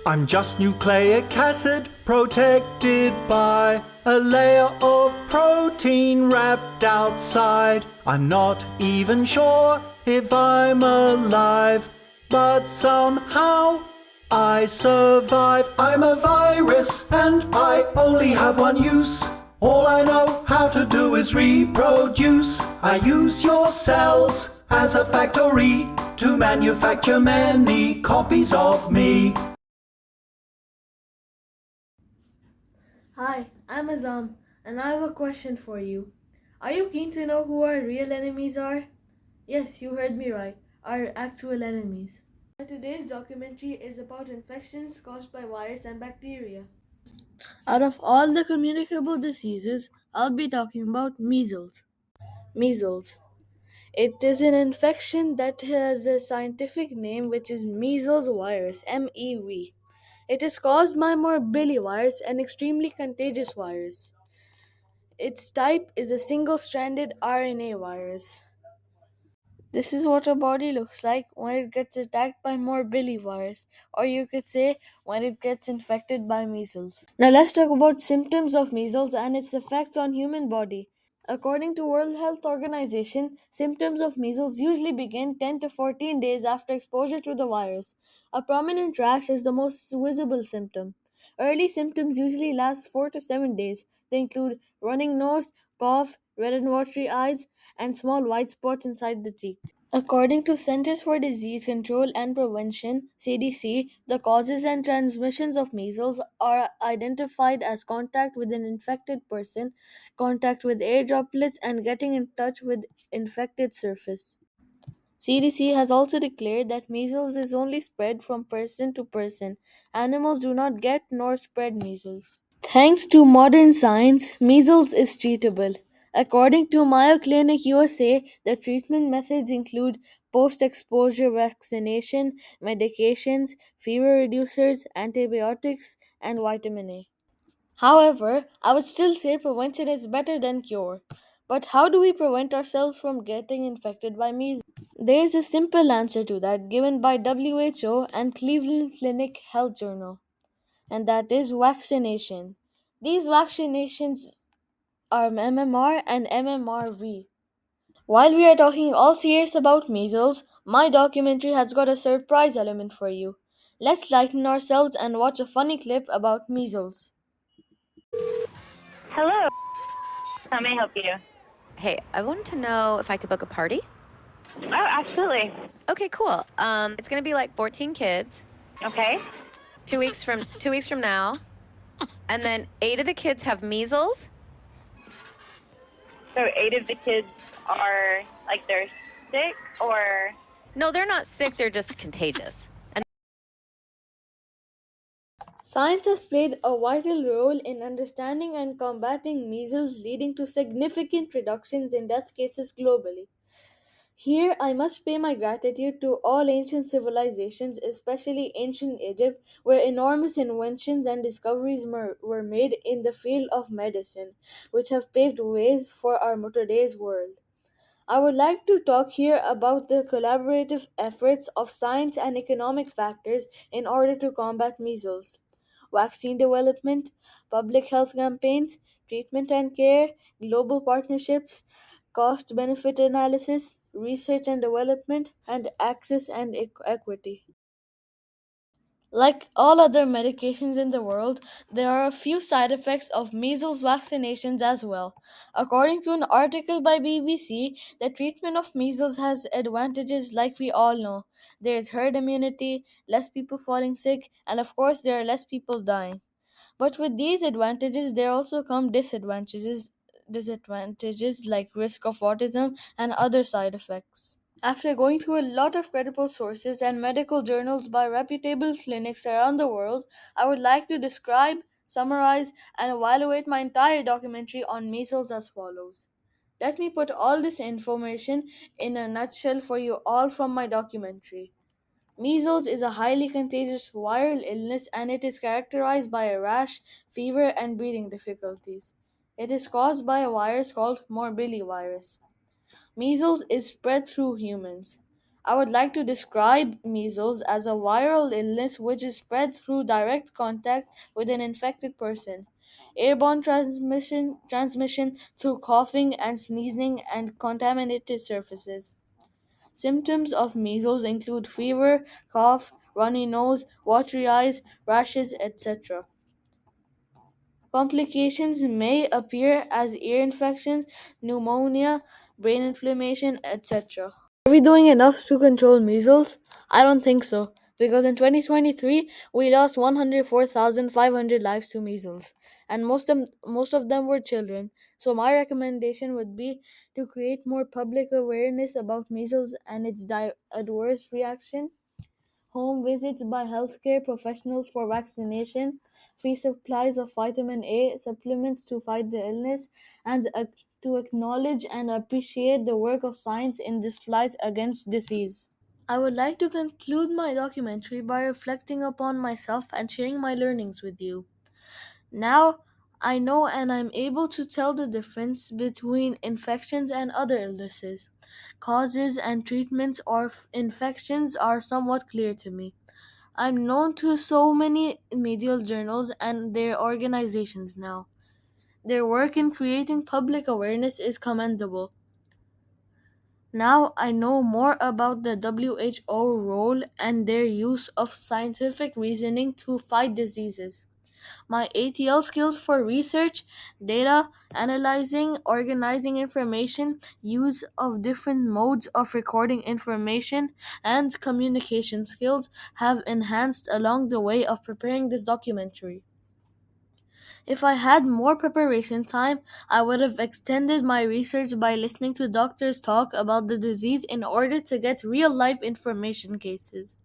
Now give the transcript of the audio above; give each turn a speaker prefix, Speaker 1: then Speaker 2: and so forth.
Speaker 1: I'm just nucleic acid protected by a layer of protein wrapped outside. I'm not even sure if I'm alive, but somehow I survive. I'm a virus and I only have one use. All I know how to do is reproduce. I use your cells as a factory to manufacture many copies of me.
Speaker 2: Hi, I'm Azam, and I have a question for you. Are you keen to know who our real enemies are? Yes, you heard me right, our actual enemies. Today's documentary is about infections caused by virus and bacteria. Out of all the communicable diseases, I'll be talking about measles. Measles. It is an infection that has a scientific name which is measles virus, MEV. It is caused by morbillivirus, an extremely contagious virus. Its type is a single stranded RNA virus. This is what a body looks like when it gets attacked by morbillivirus, or you could say when it gets infected by measles. Now let's talk about symptoms of measles and its effects on human body. According to World Health Organization, symptoms of measles usually begin 10 to 14 days after exposure to the virus. A prominent rash is the most visible symptom. Early symptoms usually last 4 to 7 days. They include running nose, cough, red and watery eyes, and small white spots inside the cheek. According to Centers for Disease Control and Prevention (CDC), the causes and transmissions of measles are identified as contact with an infected person, contact with air droplets, and getting in touch with infected surface. CDC has also declared that measles is only spread from person to person. Animals do not get nor spread measles. Thanks to modern science, measles is treatable. According to Mayo Clinic USA, the treatment methods include post exposure vaccination, medications, fever reducers, antibiotics, and vitamin A. However, I would still say prevention is better than cure. But how do we prevent ourselves from getting infected by measles? There is a simple answer to that given by WHO and Cleveland Clinic Health Journal, and that is vaccination. These vaccinations are MMR and MMRV. While we are talking all serious about measles, my documentary has got a surprise element for you. Let's lighten ourselves and watch a funny clip about measles.
Speaker 3: Hello, how may I help you?
Speaker 4: Hey, I wanted to know if I could book a party.
Speaker 3: Oh, absolutely.
Speaker 4: Okay, cool. It's gonna be like 14 kids.
Speaker 3: Okay.
Speaker 4: 2 weeks from now, and then 8 of the kids have measles.
Speaker 3: So 8 of the kids are like they're sick or
Speaker 4: No, they're not sick. They're just contagious. And
Speaker 2: Science has played a vital role in understanding and combating measles, leading to significant reductions in death cases globally. Here, I must pay my gratitude to all ancient civilizations, especially ancient Egypt, where enormous inventions and discoveries were made in the field of medicine, which have paved ways for our today's world. I would like to talk here about the collaborative efforts of science and economic factors in order to combat measles. Vaccine development, public health campaigns, treatment and care, global partnerships, cost benefit analysis, research and development, and access and equity. Like all other medications in the world, there are a few side effects of measles vaccinations as well. According to an article by BBC, the treatment of measles has advantages like we all know. There is herd immunity, less people falling sick, and of course, there are less people dying. But with these advantages, there also come disadvantages like risk of autism and other side effects. After going through a lot of credible sources and medical journals by reputable clinics around the world, I would like to describe, summarize, and evaluate my entire documentary on measles as follows. Let me put all this information in a nutshell for you all from my documentary. Measles is a highly contagious viral illness and it is characterized by a rash, fever, and breathing difficulties. It is caused by a virus called morbillivirus. Measles is spread through humans. I would like to describe measles as a viral illness which is spread through direct contact with an infected person. Airborne transmission through coughing and sneezing and contaminated surfaces. Symptoms of measles include fever, cough, runny nose, watery eyes, rashes, etc. Complications may appear as ear infections, pneumonia, brain inflammation, etc. Are we doing enough to control measles? I don't think so, because in 2023 we lost 104,500 lives to measles, and most of them were children. So my recommendation would be to create more public awareness about measles and its adverse reaction, home visits by healthcare professionals for vaccination, free supplies of vitamin A supplements to fight the illness, and to acknowledge and appreciate the work of science in this fight against disease. I would like to conclude my documentary by reflecting upon myself and sharing my learnings with you. Now, I know and I'm able to tell the difference between infections and other illnesses. Causes and treatments of infections are somewhat clear to me. I'm known to so many medical journals and their organizations now. Their work in creating public awareness is commendable. Now I know more about the WHO role and their use of scientific reasoning to fight diseases. My ATL skills for research, data, analyzing, organizing information, use of different modes of recording information, and communication skills have enhanced along the way of preparing this documentary. If I had more preparation time, I would have extended my research by listening to doctors talk about the disease in order to get real life information cases.